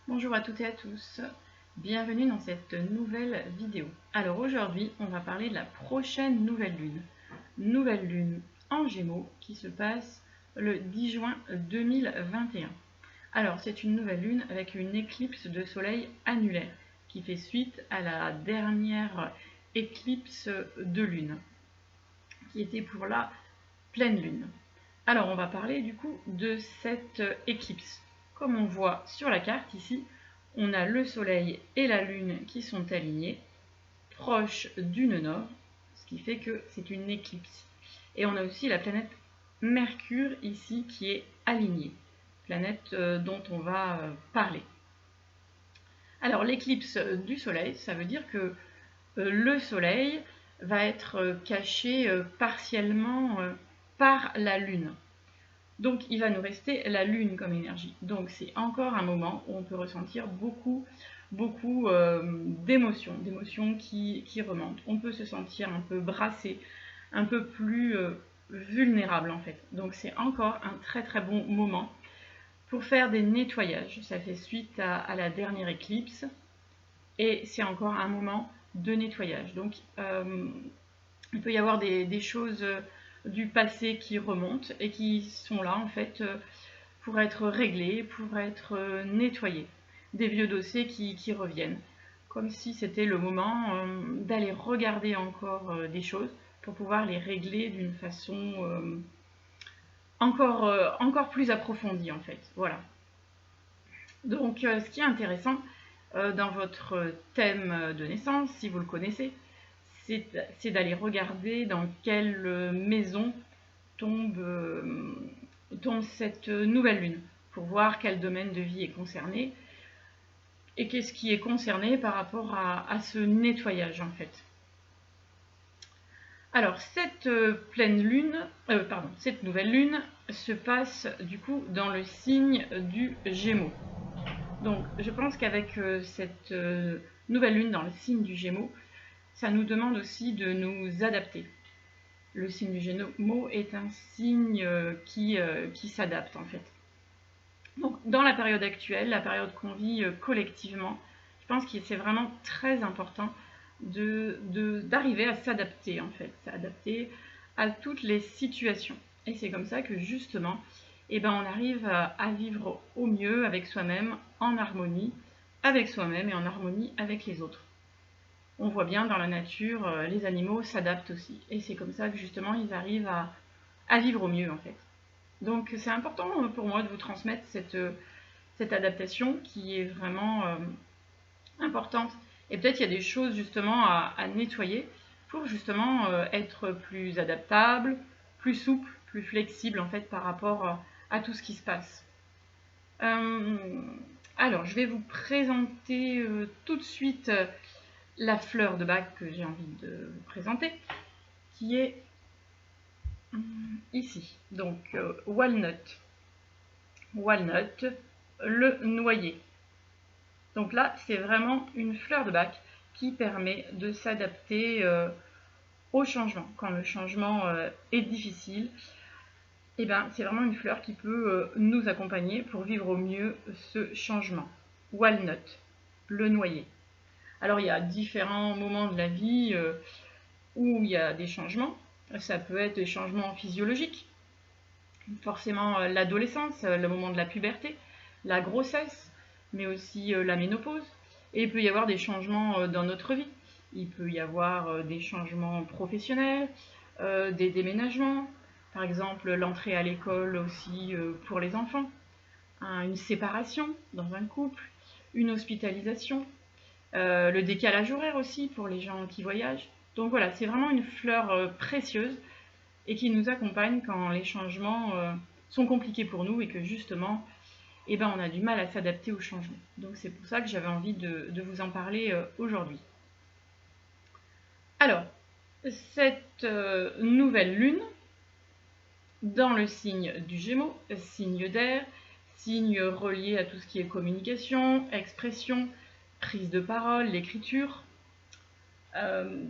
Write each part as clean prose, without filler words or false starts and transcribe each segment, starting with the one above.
Bonjour à toutes et à tous, bienvenue dans cette nouvelle vidéo. Alors aujourd'hui, on va parler de la prochaine nouvelle lune. Nouvelle lune en Gémeaux qui se passe le 10 juin 2021. Alors c'est une nouvelle lune avec une éclipse de soleil annulaire qui fait suite à la dernière éclipse de lune qui était pour la pleine lune. Alors on va parler du coup de cette éclipse. Comme on voit sur la carte ici, on a le soleil et la lune qui sont alignés, proches du nœud nord, ce qui fait que c'est une éclipse. Et on a aussi la planète Mercure ici qui est alignée, planète dont on va parler. Alors l'éclipse du soleil, ça veut dire que le soleil va être caché partiellement par la lune. Donc il va nous rester la lune comme énergie. Donc c'est encore un moment où on peut ressentir beaucoup d'émotions qui remontent. On peut se sentir un peu brassé, un peu plus vulnérable en fait. Donc c'est encore un très bon moment pour faire des nettoyages. Ça fait suite à la dernière éclipse et c'est encore un moment de nettoyage. Donc il peut y avoir des choses du passé qui remontent et qui sont là en fait pour être réglées, pour être nettoyées. Des vieux dossiers qui reviennent, comme si c'était le moment d'aller regarder encore des choses pour pouvoir les régler d'une façon encore plus approfondie en fait. Voilà. Donc ce qui est intéressant dans votre thème de naissance, si vous le connaissez, c'est d'aller regarder dans quelle maison tombe cette nouvelle lune, pour voir quel domaine de vie est concerné et qu'est-ce qui est concerné par rapport à ce nettoyage en fait. Alors cette cette nouvelle lune se passe du coup dans le signe du Gémeaux. Donc je pense qu'avec cette nouvelle lune dans le signe du Gémeaux, ça nous demande aussi de nous adapter. Le signe du Gémeaux est un signe qui s'adapte en fait. Donc dans la période actuelle, la période qu'on vit collectivement, je pense que c'est vraiment très important d'arriver à s'adapter en fait, s'adapter à toutes les situations. Et c'est comme ça que justement, on arrive à vivre au mieux avec soi-même, en harmonie avec soi-même et en harmonie avec les autres. On voit bien dans la nature, les animaux s'adaptent aussi. Et c'est comme ça que justement ils arrivent à vivre au mieux en fait. Donc c'est important pour moi de vous transmettre cette adaptation qui est vraiment importante. Et peut-être il y a des choses justement à nettoyer pour justement être plus adaptable, plus souple, plus flexible en fait par rapport à tout ce qui se passe. Alors je vais vous présenter tout de suite la fleur de bac que j'ai envie de vous présenter, qui est ici. Donc walnut. Walnut, le noyer. Donc là, c'est vraiment une fleur de bac qui permet de s'adapter au changement. Quand le changement est difficile, c'est vraiment une fleur qui peut nous accompagner pour vivre au mieux ce changement. Walnut, le noyer. Alors il y a différents moments de la vie où il y a des changements. Ça peut être des changements physiologiques, forcément l'adolescence, le moment de la puberté, la grossesse, mais aussi la ménopause. Et il peut y avoir des changements dans notre vie. Il peut y avoir des changements professionnels, des déménagements, par exemple l'entrée à l'école aussi pour les enfants, une séparation dans un couple, une hospitalisation, le décalage horaire aussi pour les gens qui voyagent. Donc voilà, c'est vraiment une fleur précieuse et qui nous accompagne quand les changements sont compliqués pour nous et que justement, on a du mal à s'adapter aux changements. Donc c'est pour ça que j'avais envie de vous en parler aujourd'hui. Alors, cette nouvelle lune, dans le signe du Gémeaux, signe d'air, signe relié à tout ce qui est communication, expression, prise de parole, l'écriture,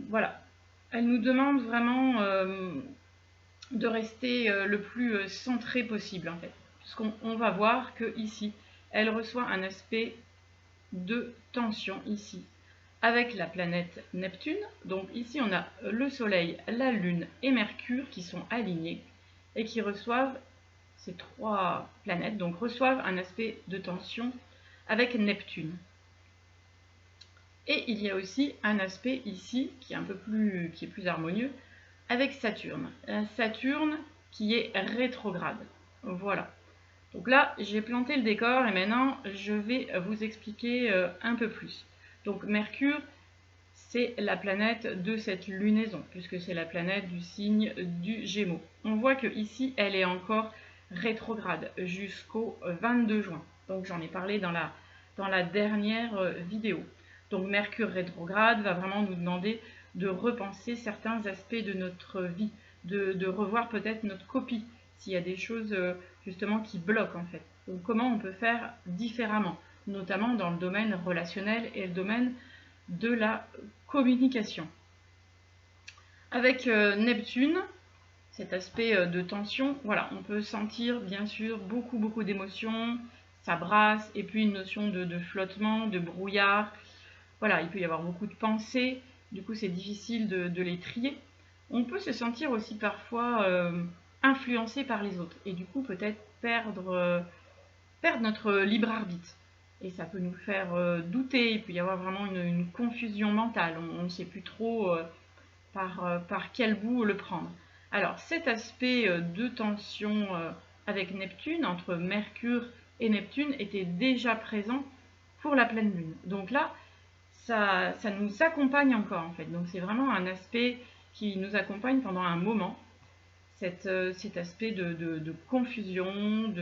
voilà. Elle nous demande vraiment de rester le plus centré possible en fait. Parce qu'on va voir que ici, elle reçoit un aspect de tension ici avec la planète Neptune. Donc ici on a le Soleil, la Lune et Mercure qui sont alignés et qui reçoivent, ces trois planètes, donc reçoivent un aspect de tension avec Neptune. Et il y a aussi un aspect ici qui est plus harmonieux avec Saturne. Saturne qui est rétrograde. Voilà. Donc là, j'ai planté le décor et maintenant, je vais vous expliquer un peu plus. Donc Mercure, c'est la planète de cette lunaison, puisque c'est la planète du signe du Gémeaux. On voit que ici, elle est encore rétrograde jusqu'au 22 juin. Donc j'en ai parlé dans la dernière vidéo. Donc Mercure rétrograde va vraiment nous demander de repenser certains aspects de notre vie, de revoir peut-être notre copie, s'il y a des choses justement qui bloquent en fait. Donc comment on peut faire différemment, notamment dans le domaine relationnel et le domaine de la communication. Avec Neptune, cet aspect de tension, voilà, on peut sentir bien sûr beaucoup d'émotions, ça brasse, et puis une notion de flottement, de brouillard. Voilà, il peut y avoir beaucoup de pensées, du coup c'est difficile de les trier. On peut se sentir aussi parfois influencé par les autres, et du coup peut-être perdre notre libre arbitre. Et ça peut nous faire douter, il peut y avoir vraiment une confusion mentale, on ne sait plus trop par quel bout le prendre. Alors cet aspect de tension avec Neptune, entre Mercure et Neptune, était déjà présent pour la pleine lune. Donc là, ça nous accompagne encore en fait. Donc c'est vraiment un aspect qui nous accompagne pendant un moment, cet aspect de confusion,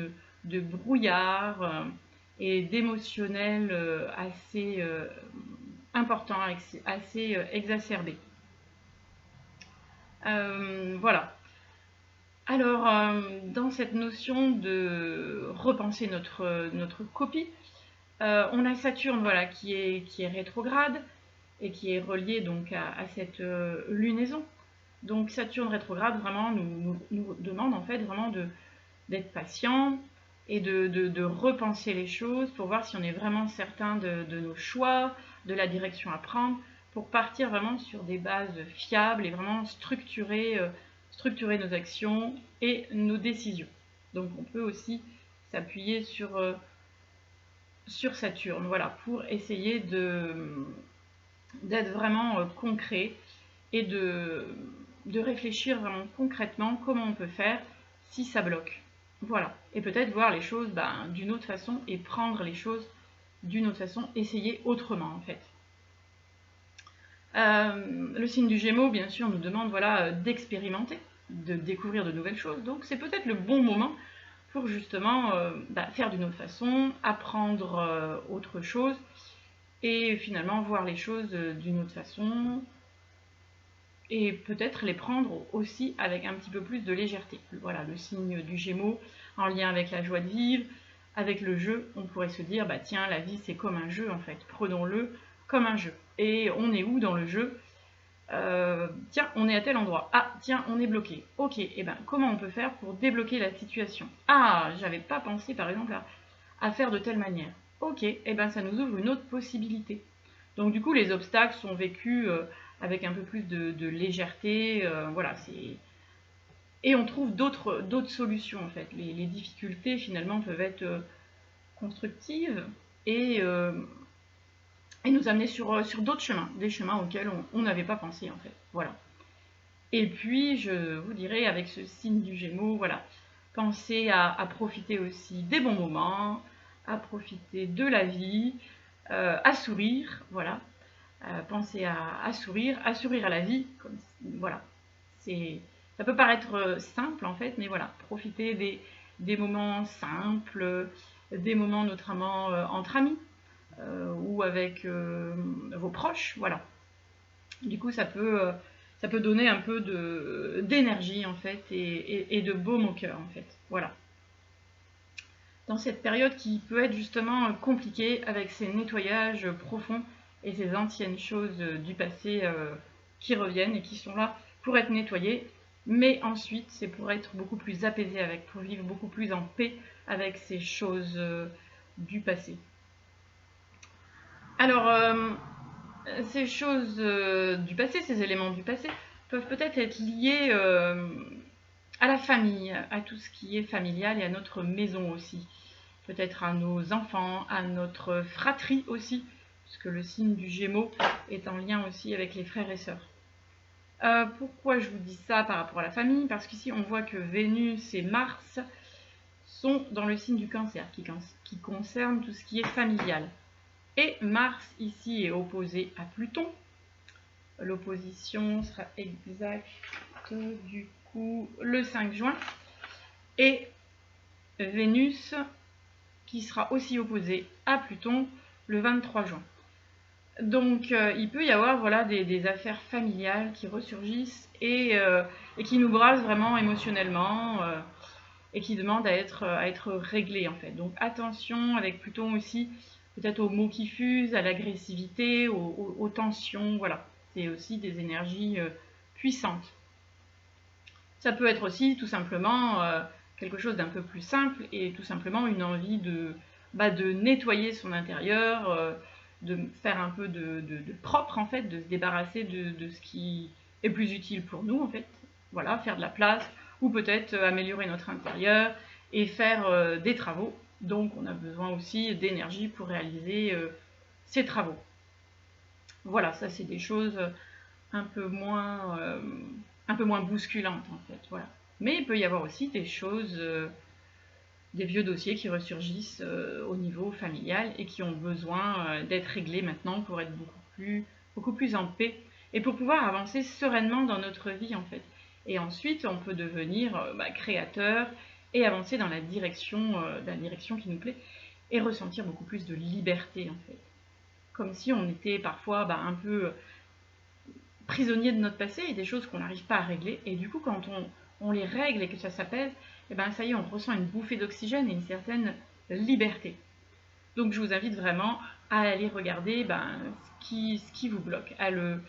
de brouillard et d'émotionnel assez important, assez exacerbé. Voilà. Alors, dans cette notion de repenser notre copie, on a Saturne, voilà, qui est rétrograde et qui est relié donc à cette lunaison. Donc Saturne rétrograde vraiment nous demande en fait vraiment d'être patient et de repenser les choses pour voir si on est vraiment certain de nos choix, de la direction à prendre, pour partir vraiment sur des bases fiables et vraiment structurer nos actions et nos décisions. Donc on peut aussi s'appuyer sur Saturne, voilà, pour essayer d'être vraiment concret et de réfléchir vraiment concrètement comment on peut faire si ça bloque. Voilà. Et peut-être voir les choses d'une autre façon et prendre les choses d'une autre façon, essayer autrement en fait. Le signe du Gémeaux, bien sûr, nous demande voilà, d'expérimenter, de découvrir de nouvelles choses. Donc c'est peut-être le bon moment pour justement faire d'une autre façon, apprendre autre chose et finalement voir les choses d'une autre façon et peut-être les prendre aussi avec un petit peu plus de légèreté. Voilà, le signe du Gémeaux en lien avec la joie de vivre, avec le jeu, on pourrait se dire, tiens, la vie c'est comme un jeu en fait, prenons-le comme un jeu. Et on est où dans le jeu ? Tiens, on est à tel endroit. Ah, tiens, on est bloqué. Ok, et comment on peut faire pour débloquer la situation ? Ah, j'avais pas pensé par exemple à faire de telle manière. Ok, et ça nous ouvre une autre possibilité. Donc du coup, les obstacles sont vécus avec un peu plus de légèreté, voilà, et on trouve d'autres solutions en fait. Les difficultés finalement peuvent être constructives et nous amener sur d'autres chemins, des chemins auxquels on n'avait pas pensé en fait. Voilà. Et puis je vous dirais avec ce signe du Gémeaux, voilà, pensez à profiter aussi des bons moments, à profiter de la vie, à sourire, voilà. Pensez à sourire à la vie, comme, voilà. Ça peut paraître simple en fait, mais voilà, profitez des moments simples, des moments notamment entre amis ou avec vos proches, voilà. Du coup, ça peut donner un peu d'énergie en fait et de baume au cœur en fait, voilà. Dans cette période qui peut être justement compliquée avec ces nettoyages profonds et ces anciennes choses du passé qui reviennent et qui sont là pour être nettoyées, mais ensuite c'est pour être beaucoup plus apaisé avec, pour vivre beaucoup plus en paix avec ces choses du passé. Alors, ces choses du passé, ces éléments du passé, peuvent peut-être être liés à la famille, à tout ce qui est familial et à notre maison aussi. Peut-être à nos enfants, à notre fratrie aussi, puisque le signe du Gémeaux est en lien aussi avec les frères et sœurs. Pourquoi je vous dis ça par rapport à la famille? Parce qu'ici on voit que Vénus et Mars sont dans le signe du Cancer, qui concerne tout ce qui est familial. Et Mars ici est opposé à Pluton. L'opposition sera exacte du coup le 5 juin. Et Vénus qui sera aussi opposée à Pluton le 23 juin. Donc il peut y avoir voilà, des affaires familiales qui ressurgissent et qui nous brassent vraiment émotionnellement et qui demandent à être réglées en fait. Donc attention avec Pluton aussi, peut-être aux mots qui fusent, à l'agressivité, aux tensions, voilà. C'est aussi des énergies puissantes. Ça peut être aussi tout simplement quelque chose d'un peu plus simple et tout simplement une envie de nettoyer son intérieur, de faire un peu de propre en fait, de se débarrasser de ce qui est plus utile pour nous en fait. Voilà, faire de la place ou peut-être améliorer notre intérieur et faire des travaux. Donc on a besoin aussi d'énergie pour réaliser ces travaux. Voilà, ça c'est des choses un peu moins bousculantes en fait. Voilà. Mais il peut y avoir aussi des choses, des vieux dossiers qui ressurgissent au niveau familial et qui ont besoin d'être réglés maintenant pour être beaucoup plus en paix et pour pouvoir avancer sereinement dans notre vie en fait. Et ensuite, on peut devenir créateur et avancer dans la direction qui nous plaît et ressentir beaucoup plus de liberté en fait. Comme si on était parfois un peu prisonnier de notre passé et des choses qu'on n'arrive pas à régler. Et du coup, quand on les règle et que ça s'appelle, et ça y est, on ressent une bouffée d'oxygène et une certaine liberté. Donc je vous invite vraiment à aller regarder ce qui vous bloque, à le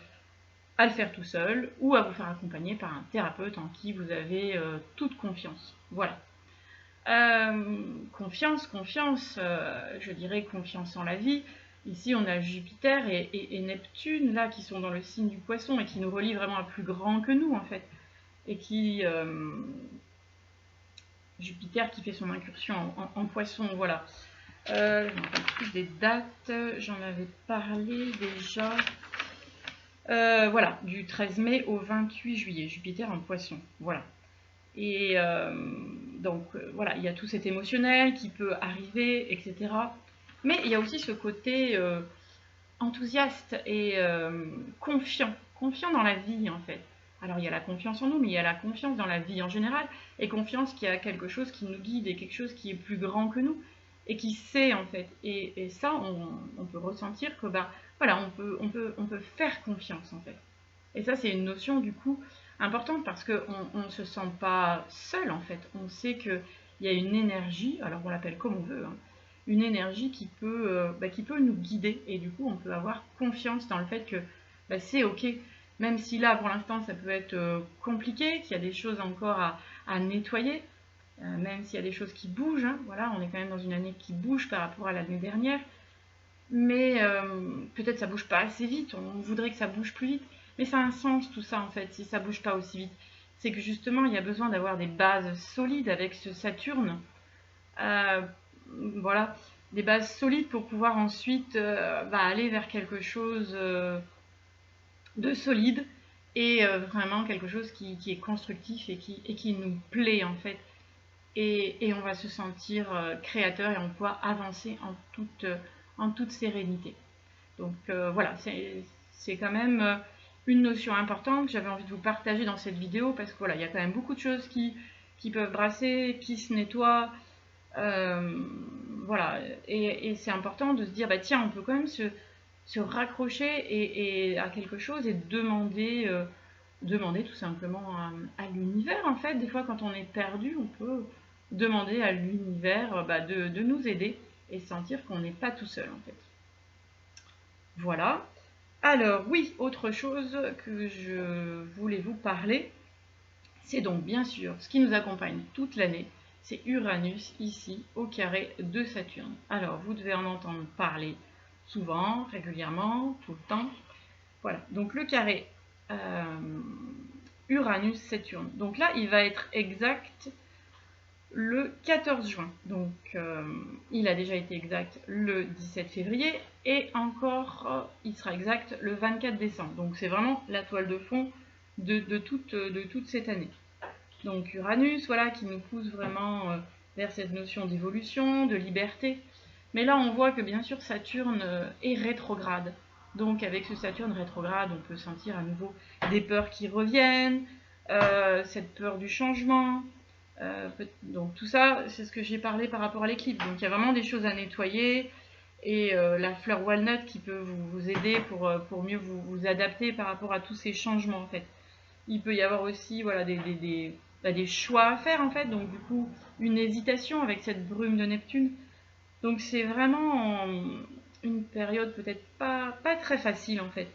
faire tout seul ou à vous faire accompagner par un thérapeute en qui vous avez toute confiance. Voilà. Confiance, je dirais confiance en la vie. Ici, on a Jupiter et Neptune, là, qui sont dans le signe du Poisson et qui nous relient vraiment à plus grand que nous, en fait. Et qui... Jupiter qui fait son incursion en Poisson, voilà. Je me rappelle plus des dates, j'en avais parlé déjà. Voilà, du 13 mai au 28 juillet, Jupiter en Poisson, voilà. Et donc voilà, il y a tout cet émotionnel qui peut arriver, etc. Mais il y a aussi ce côté enthousiaste et confiant dans la vie en fait. Alors il y a la confiance en nous, mais il y a la confiance dans la vie en général, et confiance qu'il y a quelque chose qui nous guide et quelque chose qui est plus grand que nous et qui sait en fait. Et ça, on peut ressentir que voilà, on peut faire confiance en fait. Et ça, c'est une notion du coup importante parce qu'on ne se sent pas seul en fait. On sait qu'il y a une énergie, alors on l'appelle comme on veut, hein, une énergie qui peut nous guider. Et du coup, on peut avoir confiance dans le fait que c'est ok. Même si là, pour l'instant, ça peut être compliqué, qu'il y a des choses encore à nettoyer, même s'il y a des choses qui bougent. Hein, voilà, on est quand même dans une année qui bouge par rapport à l'année dernière. Mais peut-être ça bouge pas assez vite, on voudrait que ça bouge plus vite. Mais ça a un sens tout ça en fait, si ça bouge pas aussi vite. C'est que justement, il y a besoin d'avoir des bases solides avec ce Saturne. Voilà, des bases solides pour pouvoir ensuite aller vers quelque chose de solide et vraiment quelque chose qui est constructif et qui nous plaît en fait. Et on va se sentir créateur et on pourra avancer en toute sérénité. Donc voilà, c'est quand même une notion importante que j'avais envie de vous partager dans cette vidéo parce que voilà, il y a quand même beaucoup de choses qui peuvent brasser, qui se nettoient. Voilà, et c'est important de se dire, tiens, on peut quand même se raccrocher et à quelque chose et demander tout simplement à l'univers en fait. Des fois, quand on est perdu, on peut demander à l'univers de nous aider et sentir qu'on n'est pas tout seul en fait. Voilà. Alors oui, autre chose que je voulais vous parler, c'est donc bien sûr ce qui nous accompagne toute l'année, c'est Uranus ici au carré de Saturne. Alors vous devez en entendre parler souvent, régulièrement, tout le temps. Voilà, donc le carré Uranus-Saturne. Donc là, il va être exact le 14 juin. Donc il a déjà été exact le 17 février et encore il sera exact le 24 décembre. Donc c'est vraiment la toile de fond de toute cette année. Donc Uranus, voilà, qui nous pousse vraiment vers cette notion d'évolution, de liberté. Mais là, on voit que bien sûr Saturne est rétrograde. Donc avec ce Saturne rétrograde, on peut sentir à nouveau des peurs qui reviennent, cette peur du changement. Donc tout ça, c'est ce que j'ai parlé par rapport à l'éclipse. Donc il y a vraiment des choses à nettoyer. Et la fleur walnut qui peut vous aider pour mieux vous adapter par rapport à tous ces changements en fait. Il peut y avoir aussi voilà, des choix à faire en fait, donc du coup une hésitation avec cette brume de Neptune. Donc c'est vraiment une période peut-être pas très facile en fait.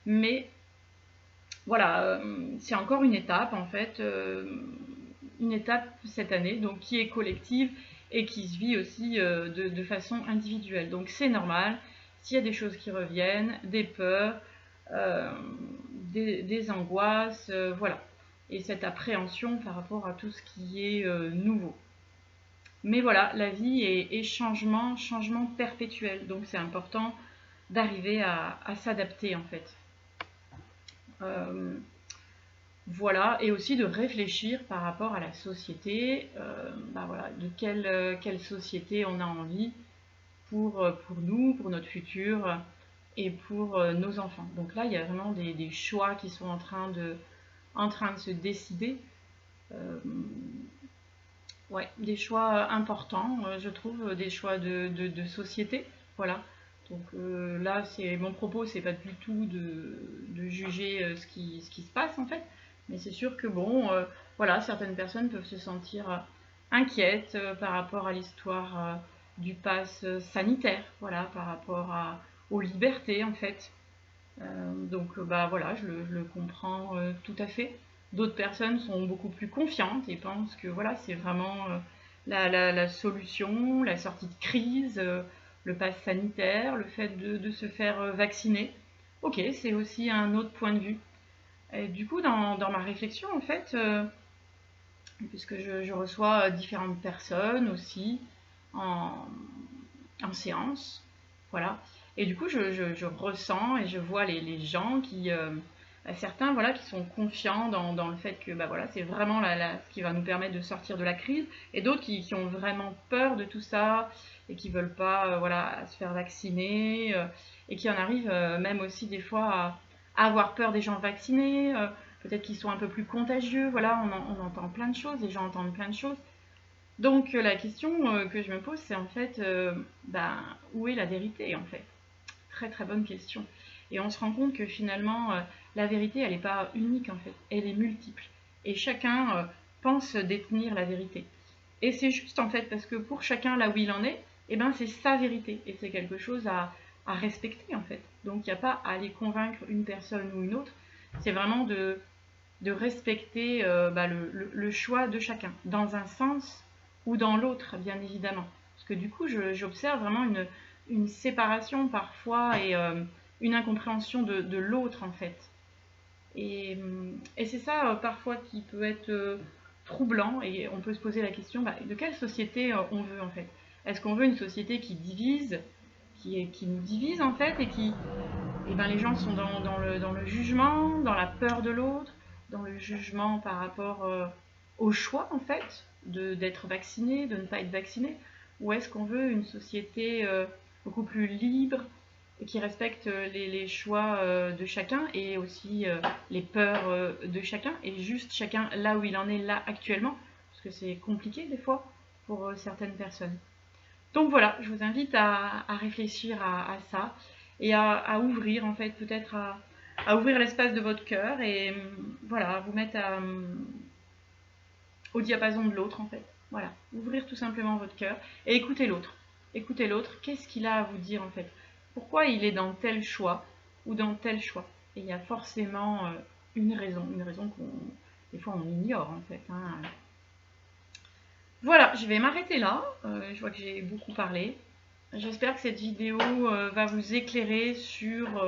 Mais voilà, c'est encore une étape en fait, une étape cette année, donc qui est collective et qui se vit aussi de façon individuelle. Donc c'est normal, s'il y a des choses qui reviennent, des peurs, des angoisses, voilà. Et cette appréhension par rapport à tout ce qui est nouveau. Mais voilà, la vie est changement perpétuel. Donc c'est important d'arriver à s'adapter en fait. Voilà, et aussi de réfléchir par rapport à la société, voilà, de quelle société on a envie pour nous, pour notre futur et pour nos enfants. Donc là, il y a vraiment des choix qui sont en train de se décider. Ouais, des choix importants, je trouve, des choix de société. Voilà. Donc là, mon propos, c'est pas du tout de juger ce qui se passe en fait, mais c'est sûr que bon, voilà, certaines personnes peuvent se sentir inquiètes par rapport à l'histoire du pass sanitaire, voilà, par rapport aux libertés en fait. Donc voilà, je le comprends tout à fait. D'autres personnes sont beaucoup plus confiantes et pensent que voilà, c'est vraiment la solution, la sortie de crise, le pass sanitaire, le fait de se faire vacciner. Ok, c'est aussi un autre point de vue. Et du coup, dans ma réflexion, en fait, puisque je reçois différentes personnes aussi en séance, voilà. Et du coup, je ressens et je vois les gens qui, certains, voilà, qui sont confiants dans le fait que, voilà, c'est vraiment ce qui va nous permettre de sortir de la crise, et d'autres qui ont vraiment peur de tout ça et qui veulent pas, voilà, se faire vacciner, et qui en arrivent même aussi des fois à avoir peur des gens vaccinés, peut-être qu'ils sont un peu plus contagieux, voilà, on entend plein de choses, les gens entendent plein de choses. Donc la question que je me pose, c'est en fait, où est la vérité en fait? Très très bonne question. Et on se rend compte que finalement, la vérité, elle n'est pas unique en fait, elle est multiple. Et chacun pense détenir la vérité. Et c'est juste en fait parce que pour chacun, là où il en est, eh ben, c'est sa vérité. Et c'est quelque chose à respecter en fait. Donc il n'y a pas à aller convaincre une personne ou une autre. C'est vraiment de respecter le choix de chacun, dans un sens ou dans l'autre, bien évidemment. Parce que du coup, j'observe vraiment une séparation parfois et une incompréhension de l'autre, en fait. Et c'est ça, parfois, qui peut être troublant, et on peut se poser la question, de quelle société on veut, en fait? Est-ce qu'on veut une société qui divise, qui nous divise, en fait, et qui... Et les gens sont dans le jugement, dans la peur de l'autre, dans le jugement par rapport au choix, en fait, d'être vacciné, de ne pas être vacciné? Ou est-ce qu'on veut une société beaucoup plus libre et qui respecte les choix de chacun et aussi les peurs de chacun, et juste chacun là où il en est là actuellement, parce que c'est compliqué des fois pour certaines personnes. Donc voilà, je vous invite à réfléchir à ça et à ouvrir en fait, peut-être à ouvrir l'espace de votre cœur et voilà, à vous mettre au diapason de l'autre en fait. Voilà, ouvrir tout simplement votre cœur et écouter l'autre. Écoutez l'autre, qu'est-ce qu'il a à vous dire en fait? Pourquoi il est dans tel choix ou dans tel choix? Et il y a forcément une raison qu'on des fois on ignore en fait. Voilà, je vais m'arrêter là. Je vois que j'ai beaucoup parlé. J'espère que cette vidéo va vous éclairer sur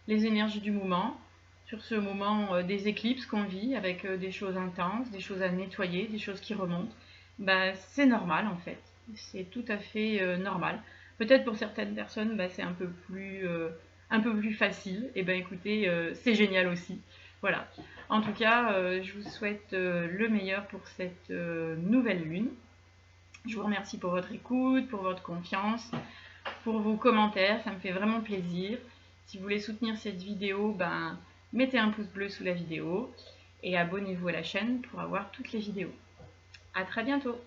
les énergies du moment, sur ce moment des éclipses qu'on vit avec des choses intenses, des choses à nettoyer, des choses qui remontent. Bah, c'est normal en fait, c'est tout à fait normal. Peut-être pour certaines personnes, bah, c'est un peu plus facile. Et ben écoutez, c'est génial aussi. Voilà. En tout cas, je vous souhaite le meilleur pour cette nouvelle lune. Je vous remercie pour votre écoute, pour votre confiance, pour vos commentaires, ça me fait vraiment plaisir. Si vous voulez soutenir cette vidéo, ben, mettez un pouce bleu sous la vidéo et abonnez-vous à la chaîne pour avoir toutes les vidéos. A très bientôt!